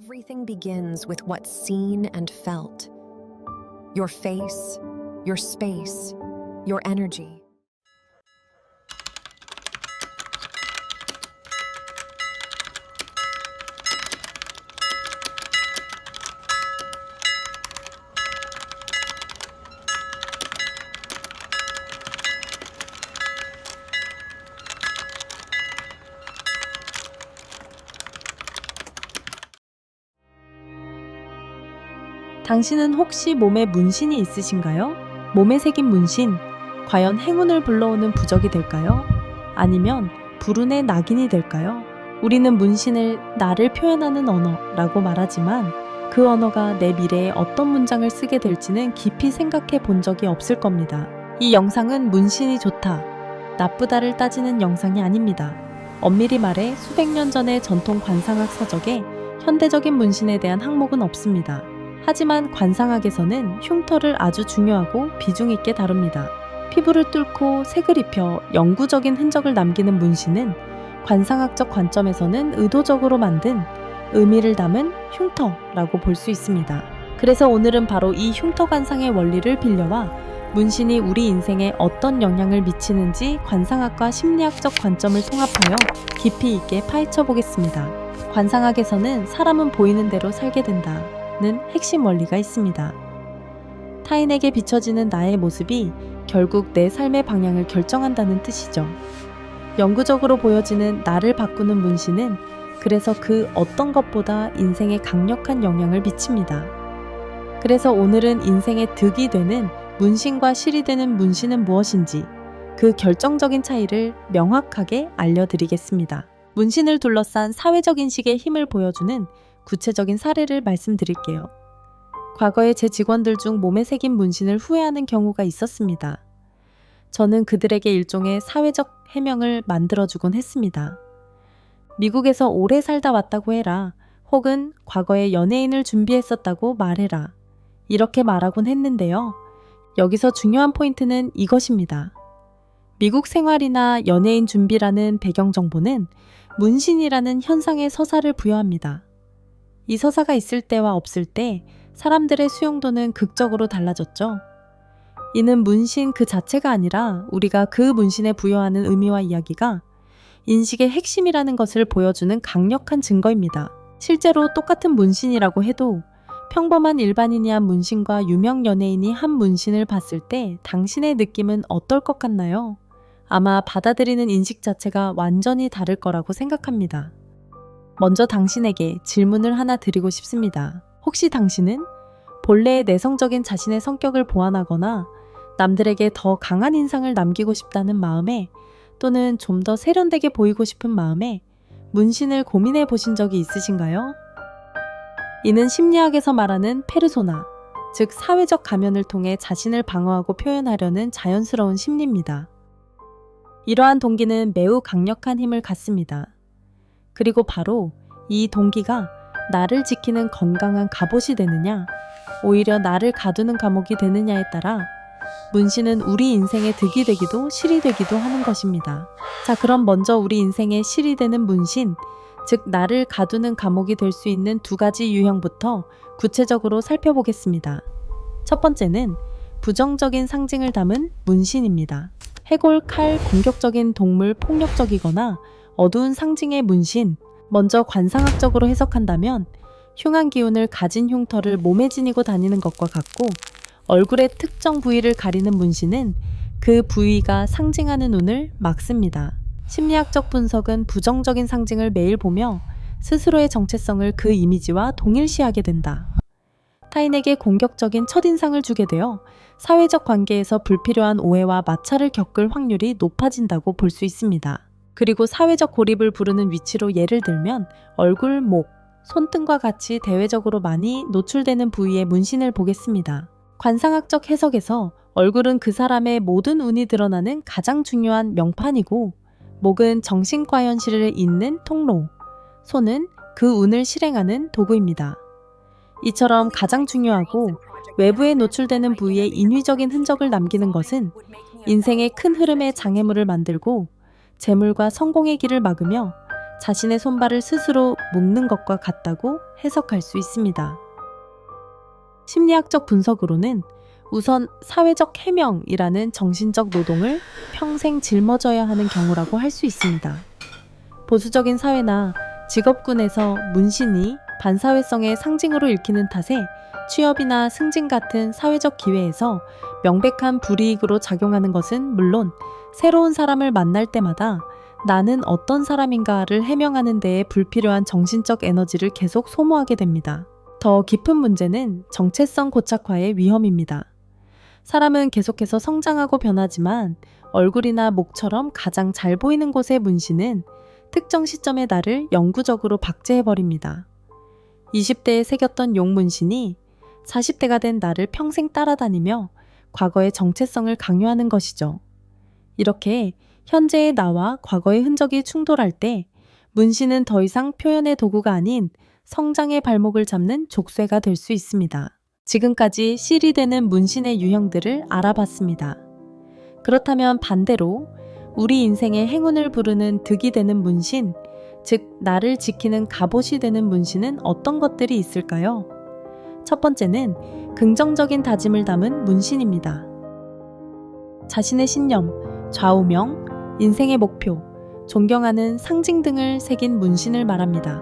Everything begins with what's seen and felt. Your face, your space, your energy. 당신은 혹시 몸에 문신이 있으신가요? 몸에 새긴 문신, 과연 행운을 불러오는 부적이 될까요? 아니면 불운의 낙인이 될까요? 우리는 문신을 나를 표현하는 언어라고 말하지만 그 언어가 내 미래에 어떤 문장을 쓰게 될지는 깊이 생각해 본 적이 없을 겁니다. 이 영상은 문신이 좋다, 나쁘다를 따지는 영상이 아닙니다. 엄밀히 말해 수백 년 전의 전통 관상학 서적에 현대적인 문신에 대한 항목은 없습니다. 하지만 관상학에서는 흉터를 아주 중요하고 비중 있게 다룹니다. 피부를 뚫고 색을 입혀 영구적인 흔적을 남기는 문신은 관상학적 관점에서는 의도적으로 만든 의미를 담은 흉터라고 볼 수 있습니다. 그래서 오늘은 바로 이 흉터 관상의 원리를 빌려와 문신이 우리 인생에 어떤 영향을 미치는지 관상학과 심리학적 관점을 통합하여 깊이 있게 파헤쳐 보겠습니다. 관상학에서는 사람은 보이는 대로 살게 된다 는 핵심 원리가 있습니다. 타인에게 비춰지는 나의 모습이 결국 내 삶의 방향을 결정한다는 뜻이죠. 영구적으로 보여지는 나를 바꾸는 문신은 그래서 그 어떤 것보다 인생에 강력한 영향을 미칩니다. 그래서 오늘은 인생의 득이 되는 문신과 실이 되는 문신은 무엇인지 그 결정적인 차이를 명확하게 알려드리겠습니다. 문신을 둘러싼 사회적 인식의 힘을 보여주는 구체적인 사례를 말씀드릴게요. 과거에 제 직원들 중 몸에 새긴 문신을 후회하는 경우가 있었습니다. 저는 그들에게 일종의 사회적 해명을 만들어주곤 했습니다. 미국에서 오래 살다 왔다고 해라, 혹은 과거에 연예인을 준비했었다고 말해라, 이렇게 말하곤 했는데요. 여기서 중요한 포인트는 이것입니다. 미국 생활이나 연예인 준비라는 배경 정보는 문신이라는 현상의 서사를 부여합니다. 이 서사가 있을 때와 없을 때 사람들의 수용도는 극적으로 달라졌죠. 이는 문신 그 자체가 아니라 우리가 그 문신에 부여하는 의미와 이야기가 인식의 핵심이라는 것을 보여주는 강력한 증거입니다. 실제로 똑같은 문신이라고 해도 평범한 일반인이 한 문신과 유명 연예인이 한 문신을 봤을 때 당신의 느낌은 어떨 것 같나요? 아마 받아들이는 인식 자체가 완전히 다를 거라고 생각합니다. 먼저 당신에게 질문을 하나 드리고 싶습니다. 혹시 당신은 본래의 내성적인 자신의 성격을 보완하거나 남들에게 더 강한 인상을 남기고 싶다는 마음에, 또는 좀 더 세련되게 보이고 싶은 마음에 문신을 고민해 보신 적이 있으신가요? 이는 심리학에서 말하는 페르소나, 즉 사회적 가면을 통해 자신을 방어하고 표현하려는 자연스러운 심리입니다. 이러한 동기는 매우 강력한 힘을 갖습니다. 그리고 바로 이 동기가 나를 지키는 건강한 갑옷이 되느냐, 오히려 나를 가두는 감옥이 되느냐에 따라 문신은 우리 인생의 득이 되기도 실이 되기도 하는 것입니다. 자, 그럼 먼저 우리 인생의 실이 되는 문신, 즉 나를 가두는 감옥이 될 수 있는 두 가지 유형부터 구체적으로 살펴보겠습니다. 첫 번째는 부정적인 상징을 담은 문신입니다. 해골, 칼, 공격적인 동물, 폭력적이거나 어두운 상징의 문신. 먼저 관상학적으로 해석한다면 흉한 기운을 가진 흉터를 몸에 지니고 다니는 것과 같고, 얼굴의 특정 부위를 가리는 문신은 그 부위가 상징하는 운을 막습니다. 심리학적 분석은 부정적인 상징을 매일 보며 스스로의 정체성을 그 이미지와 동일시하게 된다. 타인에게 공격적인 첫인상을 주게 되어 사회적 관계에서 불필요한 오해와 마찰을 겪을 확률이 높아진다고 볼 수 있습니다. 그리고 사회적 고립을 부르는 위치로 예를 들면 얼굴, 목, 손등과 같이 대외적으로 많이 노출되는 부위의 문신을 보겠습니다. 관상학적 해석에서 얼굴은 그 사람의 모든 운이 드러나는 가장 중요한 명판이고, 목은 정신과 현실을 잇는 통로, 손은 그 운을 실행하는 도구입니다. 이처럼 가장 중요하고 외부에 노출되는 부위에 인위적인 흔적을 남기는 것은 인생의 큰 흐름에 장애물을 만들고 재물과 성공의 길을 막으며 자신의 손발을 스스로 묶는 것과 같다고 해석할 수 있습니다. 심리학적 분석으로는 우선 사회적 해명이라는 정신적 노동을 평생 짊어져야 하는 경우라고 할 수 있습니다. 보수적인 사회나 직업군에서 문신이 반사회성의 상징으로 읽히는 탓에 취업이나 승진 같은 사회적 기회에서 명백한 불이익으로 작용하는 것은 물론 새로운 사람을 만날 때마다 나는 어떤 사람인가를 해명하는 데에 불필요한 정신적 에너지를 계속 소모하게 됩니다. 더 깊은 문제는 정체성 고착화의 위험입니다. 사람은 계속해서 성장하고 변하지만 얼굴이나 목처럼 가장 잘 보이는 곳의 문신은 특정 시점의 나를 영구적으로 박제해버립니다. 20대에 새겼던 용 문신이 40대가 된 나를 평생 따라다니며 과거의 정체성을 강요하는 것이죠. 이렇게 현재의 나와 과거의 흔적이 충돌할 때 문신은 더 이상 표현의 도구가 아닌 성장의 발목을 잡는 족쇄가 될 수 있습니다. 지금까지 실이 되는 문신의 유형들을 알아봤습니다. 그렇다면 반대로 우리 인생의 행운을 부르는 득이 되는 문신, 즉 나를 지키는 갑옷이 되는 문신은 어떤 것들이 있을까요? 첫 번째는 긍정적인 다짐을 담은 문신입니다. 자신의 신념, 좌우명, 인생의 목표, 존경하는 상징 등을 새긴 문신을 말합니다.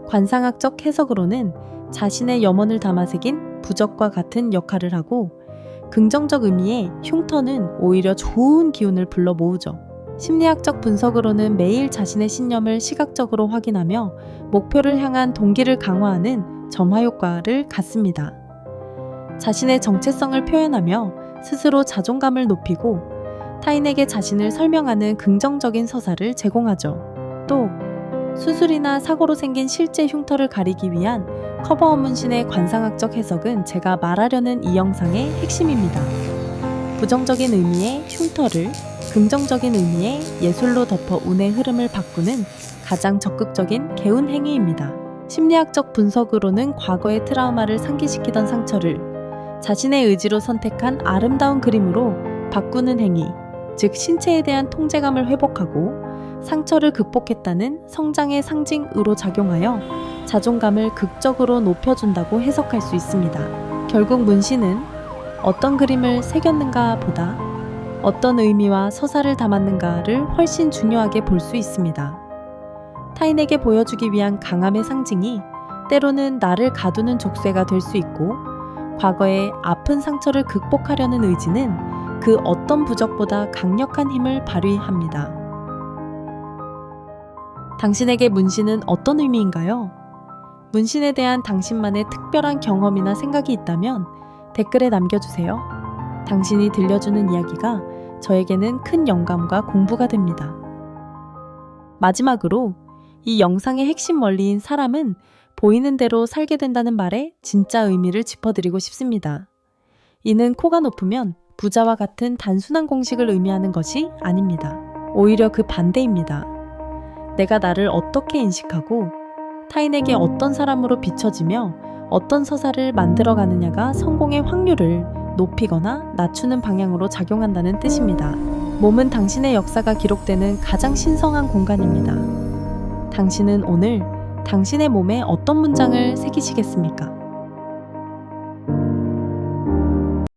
관상학적 해석으로는 자신의 염원을 담아 새긴 부적과 같은 역할을 하고 긍정적 의미의 흉터는 오히려 좋은 기운을 불러 모으죠. 심리학적 분석으로는 매일 자신의 신념을 시각적으로 확인하며 목표를 향한 동기를 강화하는 점화 효과를 갖습니다. 자신의 정체성을 표현하며 스스로 자존감을 높이고 타인에게 자신을 설명하는 긍정적인 서사를 제공하죠. 또 수술이나 사고로 생긴 실제 흉터를 가리기 위한 커버업 문신의 관상학적 해석은 제가 말하려는 이 영상의 핵심입니다. 부정적인 의미의 흉터를 긍정적인 의미의 예술로 덮어 운의 흐름을 바꾸는 가장 적극적인 개운 행위입니다. 심리학적 분석으로는 과거의 트라우마를 상기시키던 상처를 자신의 의지로 선택한 아름다운 그림으로 바꾸는 행위, 즉 신체에 대한 통제감을 회복하고 상처를 극복했다는 성장의 상징으로 작용하여 자존감을 극적으로 높여준다고 해석할 수 있습니다. 결국 문신은 어떤 그림을 새겼는가 보다 어떤 의미와 서사를 담았는가를 훨씬 중요하게 볼 수 있습니다. 타인에게 보여주기 위한 강함의 상징이 때로는 나를 가두는 족쇄가 될 수 있고 과거의 아픈 상처를 극복하려는 의지는 그 어떤 부적보다 강력한 힘을 발휘합니다. 당신에게 문신은 어떤 의미인가요? 문신에 대한 당신만의 특별한 경험이나 생각이 있다면 댓글에 남겨주세요. 당신이 들려주는 이야기가 저에게는 큰 영감과 공부가 됩니다. 마지막으로 이 영상의 핵심 원리인 사람은 보이는 대로 살게 된다는 말의 진짜 의미를 짚어드리고 싶습니다. 이는 코가 높으면 부자와 같은 단순한 공식을 의미하는 것이 아닙니다. 오히려 그 반대입니다. 내가 나를 어떻게 인식하고 타인에게 어떤 사람으로 비춰지며 어떤 서사를 만들어가느냐가 성공의 확률을 높이거나 낮추는 방향으로 작용한다는 뜻입니다. 몸은 당신의 역사가 기록되는 가장 신성한 공간입니다. 당신은 오늘 당신의 몸에 어떤 문장을 새기시겠습니까?